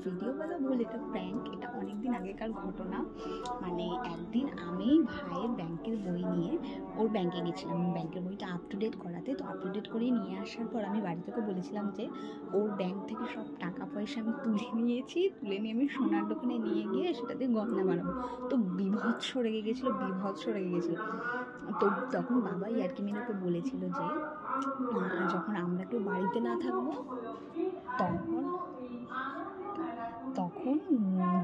Video বলা ভুল, এটা প্র্যাঙ্ক। এটা অনেকদিন আগেকার ঘটনা। মানে একদিন আমি ভাইয়ের ব্যাংকের বই নিয়ে ওর ব্যাংকে গেছিলাম, ব্যাংকের বইটা আপ টু ডেট করাতে। তো আপ টু ডেট করে নিয়ে আসার পর আমি বাড়ি থেকে বলেছিলাম যে ওর ব্যাংক থেকে সব টাকা পয়সা আমি তুলে নিয়েছি, তুলে নিয়ে আমি সোনার দোকানে নিয়ে গিয়ে সেটাতে গয়না বানাবো। তো বিভৎস রেগে গেছিলো। তো তখন বাবা ইয়ার্কি মেরে বলেছিল যে যখন আমরা কেউ বাড়িতে না থাকবো তখন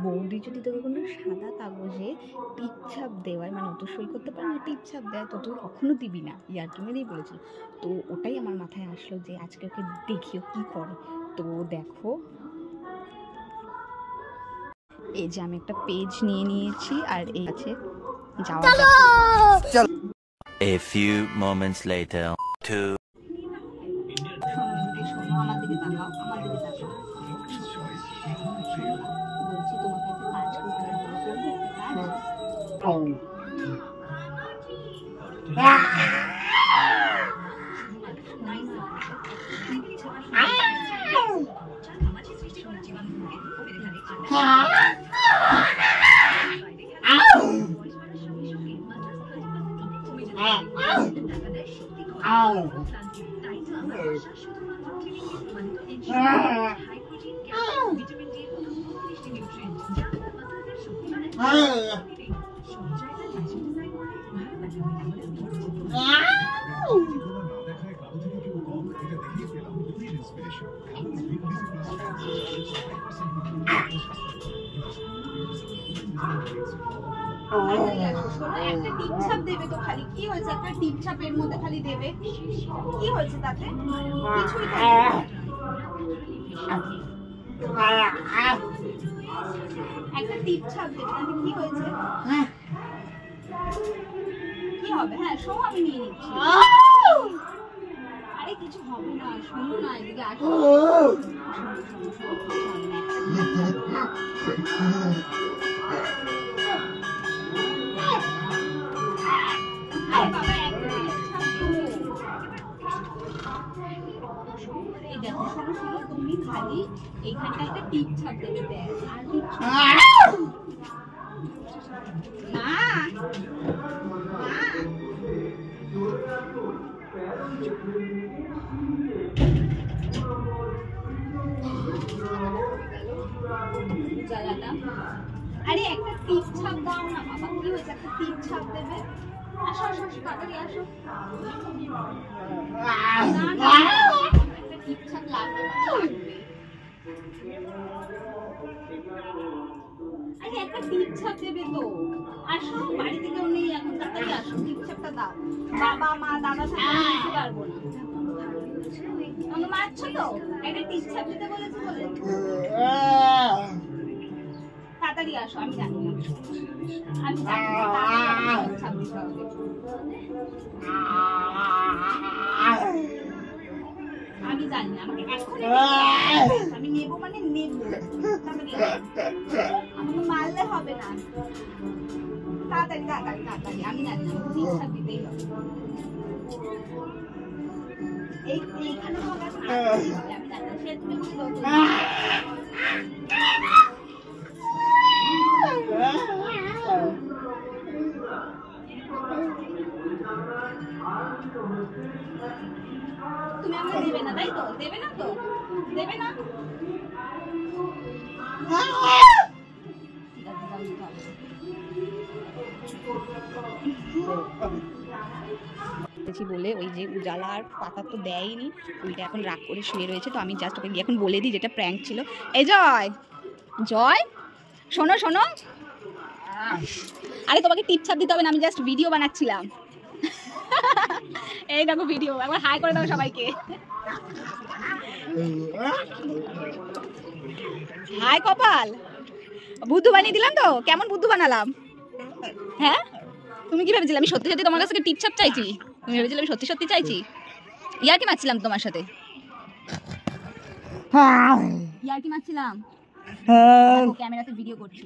বৌদি যদি তোকে কোনো সাদা কাগজে টিপছাপ দেওয়ায়, মানে অত সই করতে পারে না, টিপছাপ দেয়, তো তুই কখনো দিবি না। ইয়ার্কি মেরেই বলেছিল। তো ওটাই আমার মাথায় আসলো যে আজকে ওকে দেখিও কি করে। তো দেখো, এই যে আমি একটা পেজ নিয়ে নিয়েছি আর এই আছে যাওয়া যাক। A few moments later. শোনো, আমার দিকে তাকাও, বলছি তোমাকে একটা কাজ করতে হবে, করবে একটা টিপছাপ দেবে তো, খালি কি হয়েছে? একটা টিপছাপের মধ্যে খালি দেবে, কি হয়েছে তাতে? কিছুই একটা টিপছাপ দেবে তাতে কি হয়েছে? কি হবে? হ্যাঁ শোনো, আমি নিয়ে নিচ্ছি। আরে কিছু হবে না, শোনো না, এদিকে আসো। দেখো শোনো, তুমি খালি এইখানটা একটা টিপছাপ দেবে, ব্যাস, আর কিছু না। আরে একটা টিপছাপ দাও না বাবা, কি হয়েছে? একটা টিপছাপ দেবে। আসো তাড়াতাড়ি আসো। একটা টিপছাপ লাগবে। আরে একটা টিপছাপ দেবে তো, আসো, বাড়ি থেকে নেই এখন, তাড়াতাড়ি আসো, টিপছাপটা দাও। বাবা মা দাদা থাকলে দিতে পারবো না। তুমি মারছো তো, একটা টিপছাপ দিতে বলেছি বলে। তাড়াতাড়ি আসো, আমি জানি না, আমি জানি না, আমাকে এখন আমি নেবো, মানে নেবো। আমাকে মারলে হবে না, তাড়াতাড়ি, আমি জানি না, টিপছাপ দিতেই হবে। এইখানে হবে, আমি জানি না, সে তুমি বলো। তুমি আমাকে দেবে না, তাই তো? দেবে না তো? দেবে না? বলে ওই যে উজালার পাতা তো দেয়নি, ওইটা এখন রাগ করে শুয়ে রয়েছে। তো আমি জাস্ট ওকে গিয়ে এখন বলে দিই যেটা প্র্যাঙ্ক ছিল। এই জয়, শোনো, আরে তোমাকে টিপছাপ দিতে হবে না, আমি জাস্ট ভিডিও বানাচ্ছিলাম। এই দেখো ভিডিও, একবার হাই করে দাও সবাইকে। হাই কপাল, বুদ্ধু বানিয়ে দিলাম তো। কেমন বুদ্ধু বানালাম? হ্যাঁ, তুমি কি ভেবেছিলে আমি সত্যি তোমার কাছ থেকে টিপছাপ চাইছি? তুমি ভেবেছিলে আমি সত্যি চাইছি? ইয়ার্কি মারছিলাম তোমার সাথে, ইয়ার্কি মারছিলাম। ক্যামেরাতে ভিডিও করছি,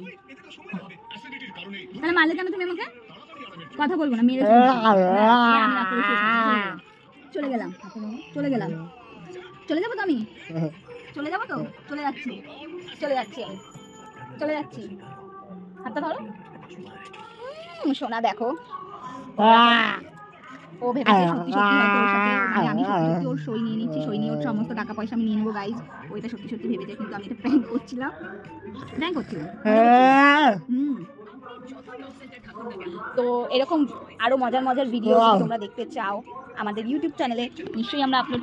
তাহলে মারলে কেন তুমি আমাকে? কথা বলবো না, মেরে চলে গেলাম, চলে যাবো তো আমি। চলে যাবো তো, চলে যাচ্ছি আমি, চলে যাচ্ছি। হাতটা ধরো। সোনা দেখো, ও ভেবেছে সত্যি সত্যি হয়তো ওর সাথে, মানে আমি সত্যি সত্যি ওর সই নিয়ে নিচ্ছি, সই নিয়ে ওর সমস্ত টাকা পয়সা আমি নিয়ে নেবো গাইজ। ওইটা সত্যি সত্যি ভেবেছে, কিন্তু আমি এটা প্র্যাঙ্ক করছিলাম। তো এরকম আরো মজার মজার ভিডিও তোমরা দেখতে চাও আমাদের ইউটিউব চ্যানেলে, নিশ্চয়ই আমরা আপলোড